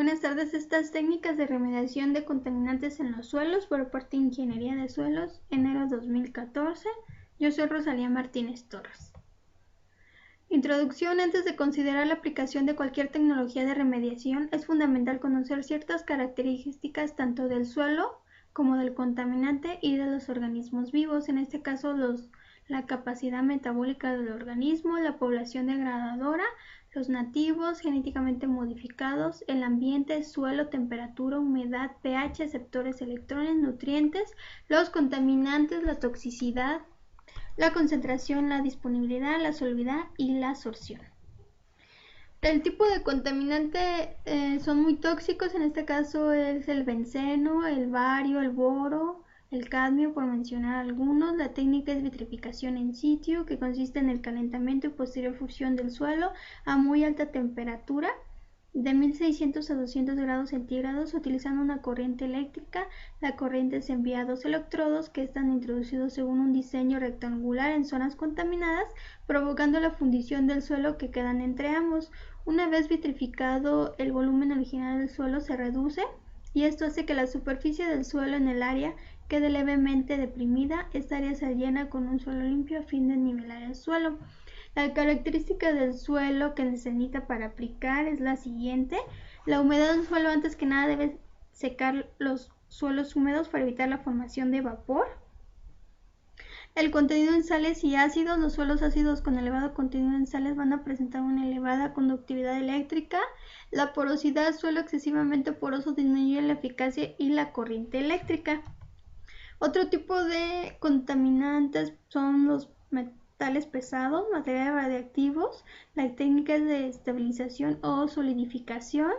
Buenas tardes. Estas técnicas de remediación de contaminantes en los suelos por parte de Ingeniería de Suelos, enero 2014. Yo soy Rosalía Martínez Torres. Introducción. Antes de considerar la aplicación de cualquier tecnología de remediación, es fundamental conocer ciertas características tanto del suelo como del contaminante y de los organismos vivos, en este caso la capacidad metabólica del organismo, la población degradadora, los nativos, genéticamente modificados, el ambiente, suelo, temperatura, humedad, pH, receptores, electrones, nutrientes, los contaminantes, la toxicidad, la concentración, la disponibilidad, la solubilidad y la absorción. El tipo de contaminante son muy tóxicos, en este caso es el benceno, el bario, el boro, el cadmio, por mencionar algunos. La técnica es vitrificación in situ, que consiste en el calentamiento y posterior fusión del suelo a muy alta temperatura, de 1600 a 200 grados centígrados, utilizando una corriente eléctrica. La corriente se envía a dos electrodos que están introducidos según un diseño rectangular en zonas contaminadas, provocando la fundición del suelo que quedan entre ambos. Una vez vitrificado, el volumen original del suelo se reduce y esto hace que la superficie del suelo en el área quede levemente deprimida. Esta área se llena con un suelo limpio a fin de nivelar el suelo. La característica del suelo que necesita para aplicar es la siguiente. La humedad del suelo, antes que nada, debe secar los suelos húmedos para evitar la formación de vapor. El contenido en sales y ácidos. Los suelos ácidos con elevado contenido en sales van a presentar una elevada conductividad eléctrica. La porosidad del suelo excesivamente poroso disminuye la eficacia y la corriente eléctrica. Otro tipo de contaminantes son los metales pesados, materiales radiactivos. La técnica es de estabilización o solidificación.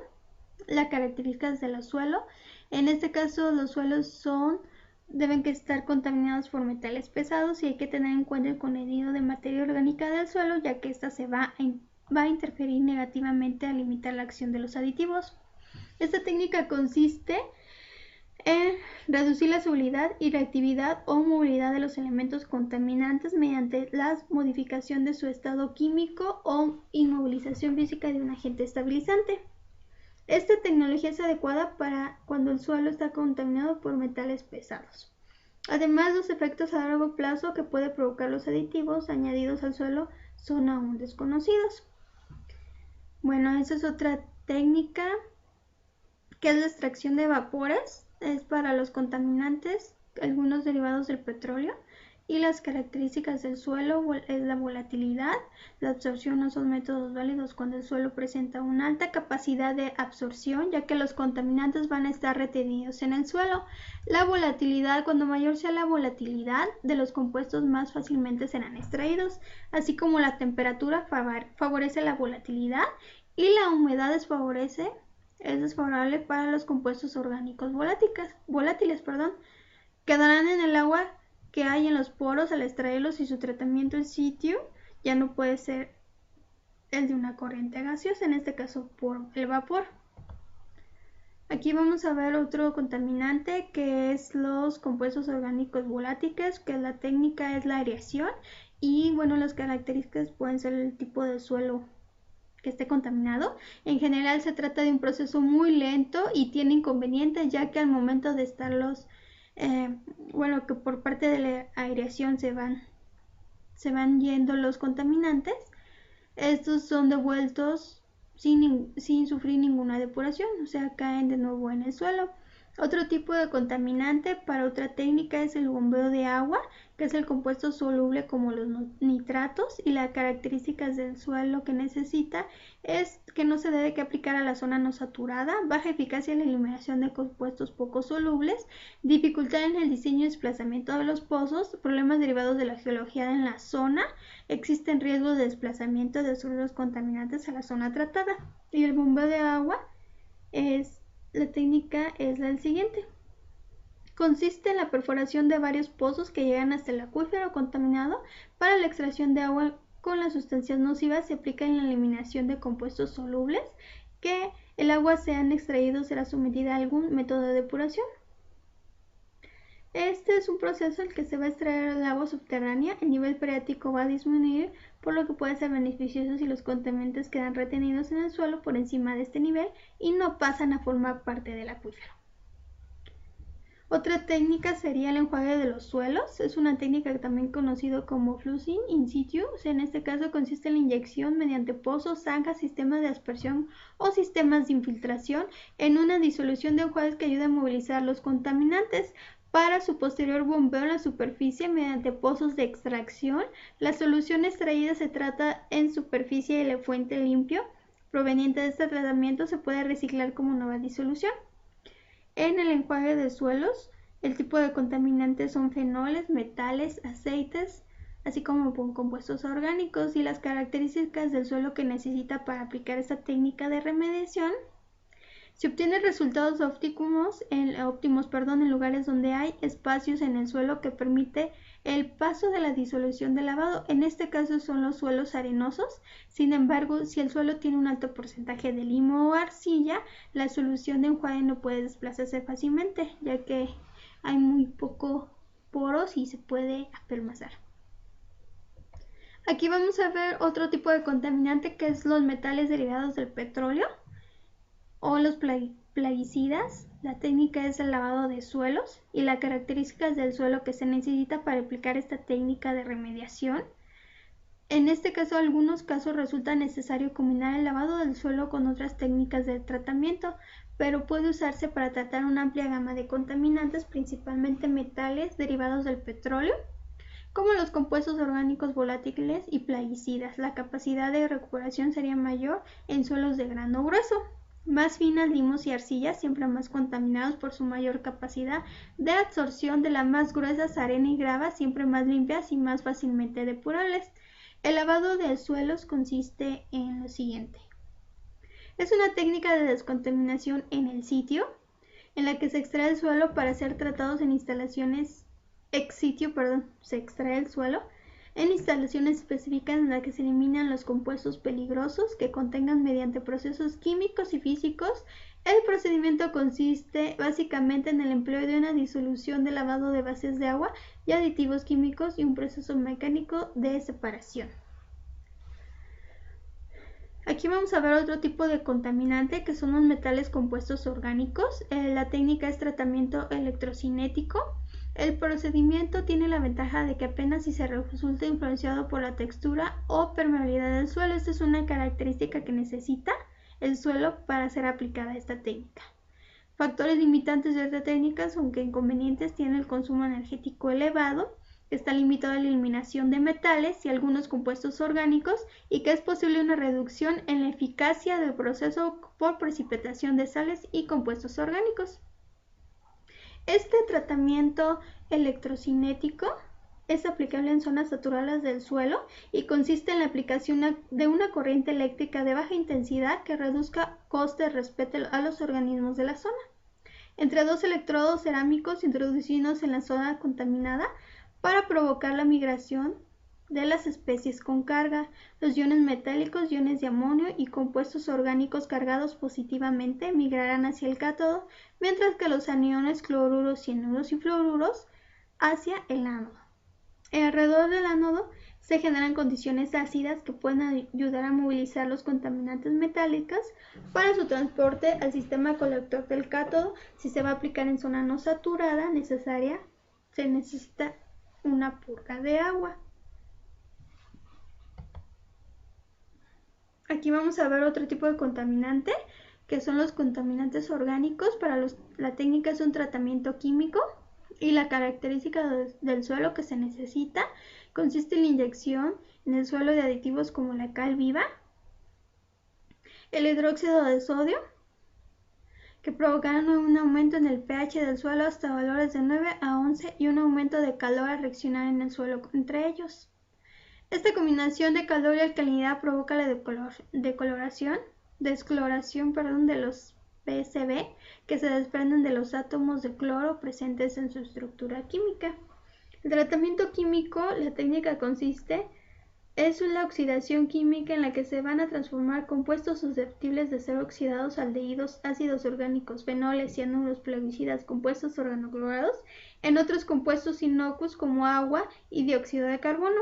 Las características de los suelos. En este caso, los suelos deben estar contaminados por metales pesados y hay que tener en cuenta el contenido de materia orgánica del suelo, ya que esta va a interferir negativamente a limitar la acción de los aditivos. Esta técnica consiste en reducir la solubilidad y reactividad o movilidad de los elementos contaminantes mediante la modificación de su estado químico o inmovilización física de un agente estabilizante. Esta tecnología es adecuada para cuando el suelo está contaminado por metales pesados. Además, los efectos a largo plazo que puede provocar los aditivos añadidos al suelo son aún desconocidos. Bueno, esa es otra técnica, que es la extracción de vapores. Es para los contaminantes, algunos derivados del petróleo. Y las características del suelo es la volatilidad. La absorción no son métodos válidos cuando el suelo presenta una alta capacidad de absorción, ya que los contaminantes van a estar retenidos en el suelo. La volatilidad, cuando mayor sea la volatilidad de los compuestos, más fácilmente serán extraídos, así como la temperatura favorece la volatilidad y la humedad es desfavorable para los compuestos orgánicos volátiles. Quedarán en el agua que hay en los poros al extraerlos, y su tratamiento in situ ya no puede ser el de una corriente gaseosa, en este caso por el vapor. Aquí vamos a ver otro contaminante, que es los compuestos orgánicos volátiles, que la técnica es la aireación. Y bueno, las características pueden ser el tipo de suelo que esté contaminado. En general se trata de un proceso muy lento y tiene inconvenientes, ya que al momento de estarlos que por parte de la aireación se van yendo los contaminantes, estos son devueltos sin sufrir ninguna depuración, o sea, caen de nuevo en el suelo. Otro tipo de contaminante para otra técnica es el bombeo de agua, que es el compuesto soluble como los nitratos, y las características del suelo que necesita es que no se debe aplicar a la zona no saturada, baja eficacia en la eliminación de compuestos poco solubles, dificultad en el diseño y desplazamiento de los pozos, problemas derivados de la geología en la zona, existen riesgos de desplazamiento de suelos contaminantes a la zona tratada. Y el bombeo de agua la técnica es la siguiente. Consiste en la perforación de varios pozos que llegan hasta el acuífero contaminado. Para la extracción de agua con las sustancias nocivas se aplica en la eliminación de compuestos solubles. Que el agua sean extraídos será sometida a algún método de depuración. Este es un proceso en el que se va a extraer el agua subterránea, el nivel freático va a disminuir, por lo que puede ser beneficioso si los contaminantes quedan retenidos en el suelo por encima de este nivel y no pasan a formar parte del acuífero. Otra técnica sería el enjuague de los suelos. Es una técnica también conocida como flushing in situ. En este caso consiste en la inyección mediante pozos, zanjas, sistemas de aspersión o sistemas de infiltración en una disolución de enjuagues que ayuda a movilizar los contaminantes. Para su posterior bombeo en la superficie mediante pozos de extracción, la solución extraída se trata en superficie y el efluente limpio proveniente de este tratamiento se puede reciclar como nueva disolución. En el enjuague de suelos, el tipo de contaminantes son fenoles, metales, aceites, así como compuestos orgánicos y las características del suelo que necesita para aplicar esta técnica de remediación. Se obtienen resultados óptimos en lugares donde hay espacios en el suelo que permite el paso de la disolución de lavado. En este caso son los suelos arenosos. Sin embargo, si el suelo tiene un alto porcentaje de limo o arcilla, la solución de enjuague no puede desplazarse fácilmente, ya que hay muy poco poros y se puede apelmazar. Aquí vamos a ver otro tipo de contaminante que es los metales derivados del petróleo o los plaguicidas. La técnica es el lavado de suelos y las características del suelo que se necesita para aplicar esta técnica de remediación. En este caso, en algunos casos resulta necesario combinar el lavado del suelo con otras técnicas de tratamiento, pero puede usarse para tratar una amplia gama de contaminantes, principalmente metales derivados del petróleo, como los compuestos orgánicos volátiles y plaguicidas. La capacidad de recuperación sería mayor en suelos de grano grueso. Más finas, limos y arcillas, siempre más contaminados por su mayor capacidad de absorción de las más gruesas, arena y grava, siempre más limpias y más fácilmente depurables. El lavado de suelos consiste en lo siguiente. Es una técnica de descontaminación en el sitio, en la que se extrae el suelo para ser tratados en instalaciones se extrae el suelo en instalaciones específicas en las que se eliminan los compuestos peligrosos que contengan mediante procesos químicos y físicos. El procedimiento consiste básicamente en el empleo de una disolución de lavado de bases de agua y aditivos químicos y un proceso mecánico de separación. Aquí vamos a ver otro tipo de contaminante que son los metales compuestos orgánicos. La técnica es tratamiento electrocinético. El procedimiento tiene la ventaja de que apenas si se resulta influenciado por la textura o permeabilidad del suelo. Esta es una característica que necesita el suelo para ser aplicada esta técnica. Factores limitantes de esta técnica, aunque inconvenientes, tiene el consumo energético elevado, que está limitado a la eliminación de metales y algunos compuestos orgánicos y que es posible una reducción en la eficacia del proceso por precipitación de sales y compuestos orgánicos. Este tratamiento electrocinético es aplicable en zonas saturadas del suelo y consiste en la aplicación de una corriente eléctrica de baja intensidad que reduzca costes respecto a los organismos de la zona. Entre dos electrodos cerámicos introducidos en la zona contaminada para provocar la migración de las especies con carga, los iones metálicos, iones de amonio y compuestos orgánicos cargados positivamente migrarán hacia el cátodo, mientras que los aniones cloruros, cianuros y fluoruros hacia el ánodo. Alrededor del ánodo se generan condiciones ácidas que pueden ayudar a movilizar los contaminantes metálicos para su transporte al sistema colector del cátodo. Si se va a aplicar en zona no saturada se necesita una purga de agua. Aquí vamos a ver otro tipo de contaminante, que son los contaminantes orgánicos. Para la técnica es un tratamiento químico y la característica del suelo que se necesita consiste en la inyección en el suelo de aditivos como la cal viva, el hidróxido de sodio, que provocarán un aumento en el pH del suelo hasta valores de 9 a 11 y un aumento de calor al reaccionar en el suelo entre ellos. Esta combinación de calor y alcalinidad provoca la descoloración de los PCB que se desprenden de los átomos de cloro presentes en su estructura química. El tratamiento químico, la técnica consiste Es la oxidación química en la que se van a transformar compuestos susceptibles de ser oxidados, aldehídos, ácidos orgánicos, fenoles, cianuros, plaguicidas, compuestos organoclorados, en otros compuestos inocuos como agua y dióxido de carbono.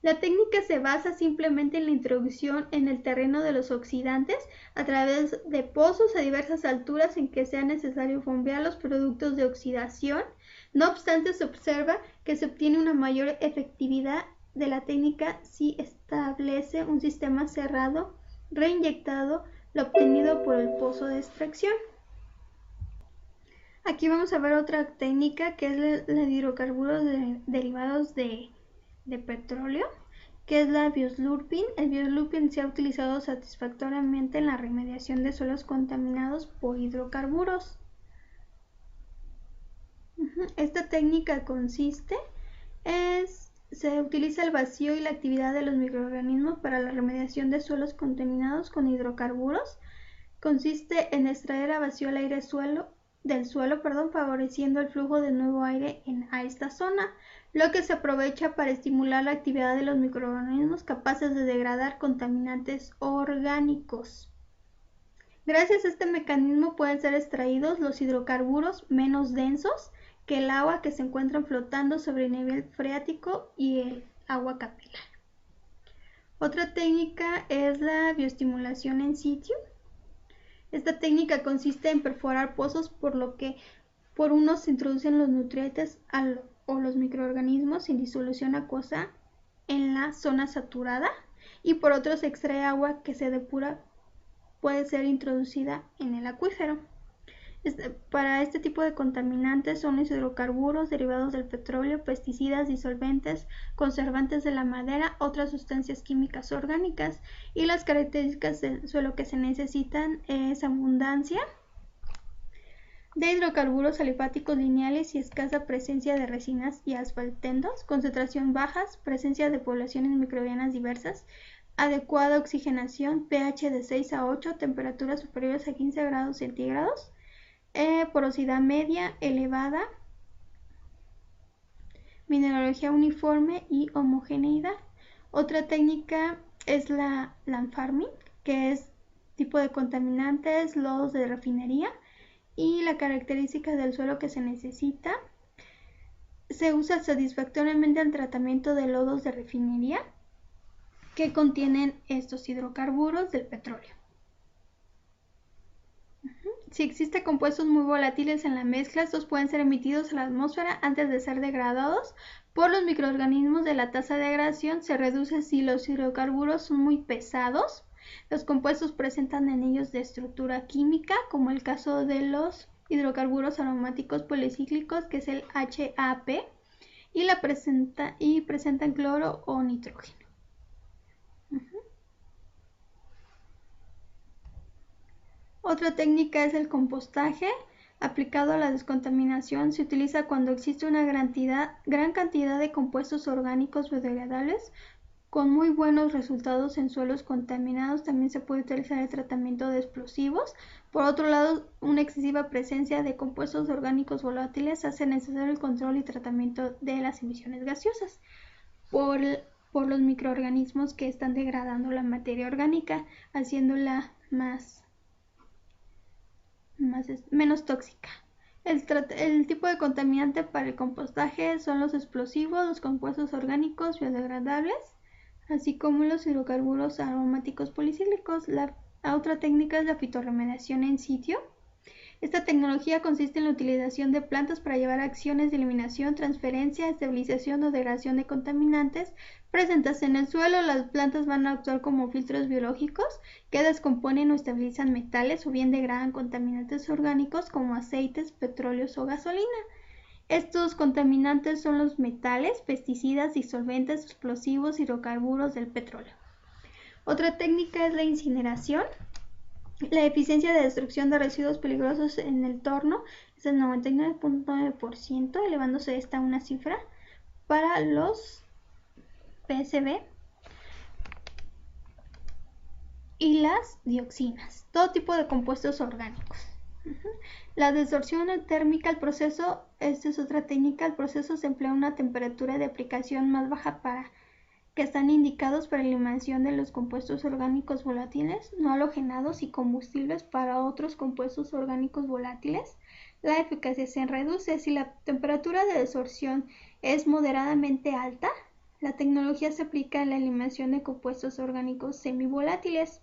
La técnica se basa simplemente en la introducción en el terreno de los oxidantes a través de pozos a diversas alturas en que sea necesario bombear los productos de oxidación. No obstante, se observa que se obtiene una mayor efectividad de la técnica si establece un sistema cerrado reinyectado lo obtenido por el pozo de extracción. Aquí vamos a ver otra técnica que es la de hidrocarburos derivados de petróleo, que es la bioslurping. El bioslurping se ha utilizado satisfactoriamente en la remediación de suelos contaminados por hidrocarburos. Esta técnica se utiliza el vacío y la actividad de los microorganismos para la remediación de suelos contaminados con hidrocarburos. Consiste en extraer a vacío el aire del suelo, favoreciendo el flujo de nuevo aire a esta zona, lo que se aprovecha para estimular la actividad de los microorganismos capaces de degradar contaminantes orgánicos. Gracias a este mecanismo pueden ser extraídos los hidrocarburos menos densos que el agua que se encuentran flotando sobre el nivel freático y el agua capilar. Otra técnica es la bioestimulación in situ. Esta técnica consiste en perforar pozos por unos se introducen los nutrientes o los microorganismos sin disolución acuosa en la zona saturada y por otros se extrae agua que se depura, puede ser introducida en el acuífero. Para este tipo de contaminantes son los hidrocarburos derivados del petróleo, pesticidas, disolventes, conservantes de la madera, otras sustancias químicas orgánicas, y las características del suelo que se necesitan es abundancia de hidrocarburos alifáticos lineales y escasa presencia de resinas y asfaltendos, concentración bajas, presencia de poblaciones microbianas diversas, adecuada oxigenación, pH de 6 a 8, temperaturas superiores a 15 grados centígrados, porosidad media, elevada, mineralogía uniforme y homogeneidad. Otra técnica es la land farming, que es tipo de contaminantes, lodos de refinería y la característica del suelo que se necesita. Se usa satisfactoriamente el tratamiento de lodos de refinería que contienen estos hidrocarburos del petróleo. Si existen compuestos muy volátiles en la mezcla, estos pueden ser emitidos a la atmósfera antes de ser degradados por los microorganismos. De la tasa de degradación se reduce si los hidrocarburos son muy pesados. Los compuestos presentan anillos de estructura química, como el caso de los hidrocarburos aromáticos policíclicos, que es el HAP, y presentan cloro o nitrógeno. Otra técnica es el compostaje. Aplicado a la descontaminación, se utiliza cuando existe una gran cantidad de compuestos orgánicos biodegradables con muy buenos resultados en suelos contaminados. También se puede utilizar el tratamiento de explosivos. Por otro lado, una excesiva presencia de compuestos orgánicos volátiles hace necesario el control y tratamiento de las emisiones gaseosas por los microorganismos que están degradando la materia orgánica, haciéndola menos tóxica. El tipo de contaminante para el compostaje son los explosivos, los compuestos orgánicos biodegradables, así como los hidrocarburos aromáticos policíclicos. La otra técnica es la fitorremediación in situ. Esta tecnología consiste en la utilización de plantas para llevar acciones de eliminación, transferencia, estabilización o degradación de contaminantes presentes en el suelo. Las plantas van a actuar como filtros biológicos que descomponen o estabilizan metales o bien degradan contaminantes orgánicos como aceites, petróleos o gasolina. Estos contaminantes son los metales, pesticidas, disolventes, explosivos, hidrocarburos del petróleo. Otra técnica es la incineración. La eficiencia de destrucción de residuos peligrosos en el entorno es del 99.9%, elevándose esta a una cifra para los PSB y las dioxinas, todo tipo de compuestos orgánicos. La desorción térmica, esta es otra técnica. El proceso se emplea una temperatura de aplicación más baja para que están indicados para la eliminación de los compuestos orgánicos volátiles no halogenados y combustibles para otros compuestos orgánicos volátiles. La eficacia se reduce si la temperatura de desorción es moderadamente alta. La tecnología se aplica en la eliminación de compuestos orgánicos semivolátiles.